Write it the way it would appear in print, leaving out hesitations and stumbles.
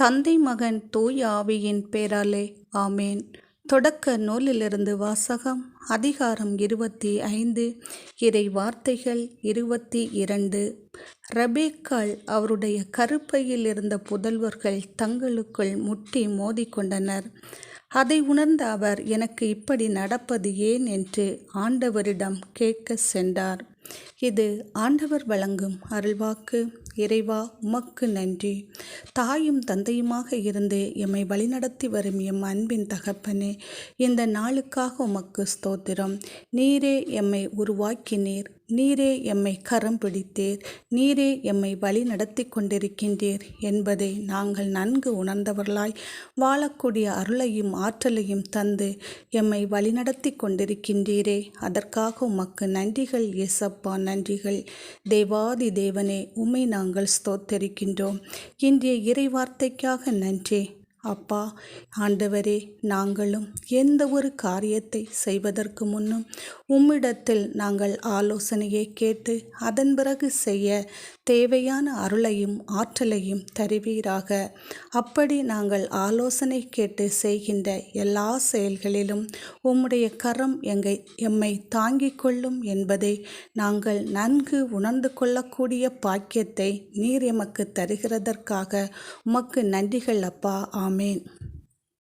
தந்தை மகன் தூய ஆவியின் பேராலே ஆமேன். தொடக்க நூலிலிருந்து வாசகம். அதிகாரம் 25. இறை வார்த்தைகள் 22. ரெபேக்காள் அவருடைய கருப்பையில் இருந்த புதல்வர்கள் தங்களுக்குள் முட்டி மோதிக்கொண்டனர். அதை உணர்ந்த அவர், எனக்கு இப்படி நடப்பது ஏன் என்று ஆண்டவரிடம் கேட்க சென்றார். இது ஆண்டவர் வழங்கும் அருள்வாக்கு. இறைவா, உமக்கு நன்றி. தாயும் தந்தையுமாக இருந்து எம்மை வழிநடத்தி வரும் எம் அன்பின் தகப்பனே, இந்த நாளுக்காக உமக்கு ஸ்தோத்திரம். நீரே எம்மை உருவாக்கினீர், நீரே எம்மை கரம் பிடித்தீர், நீரே எம்மை வழி நடத்தி கொண்டிருக்கின்றீர் என்பதை நாங்கள் நன்கு உணர்ந்தவர்களாய் வாழக்கூடிய அருளையும் ஆற்றலையும் தந்து எம்மை வழிநடத்தி கொண்டிருக்கின்றீரே, அதற்காக உமக்கு நன்றிகள் இயேசப்பா, நன்றிகள். தேவாதி தேவனே, உம்மை நாங்கள் ஸ்தோத்தரிக்கின்றோம். இன்றைய இறை வார்த்தைக்காக நன்றி அப்பா. ஆண்டவரே, நாங்களும் எந்த ஒரு காரியத்தை செய்வதற்கு முன்னும் உம்மிடத்தில் நாங்கள் ஆலோசனையை கேட்டு அதன் பிறகு செய்ய தேவையான அருளையும் ஆற்றலையும் தருவீராக. அப்படி நாங்கள் ஆலோசனை கேட்டு செய்கின்ற எல்லா செயல்களிலும் உம்முடைய கரம் எம்மை தாங்கிக் கொள்ளும் என்பதை நாங்கள் நன்கு உணர்ந்து கொள்ளக்கூடிய பாக்கியத்தை நீர் எமக்கு தருகிறதற்காக உமக்கு நன்றிகள் அப்பா. ஆமேன்.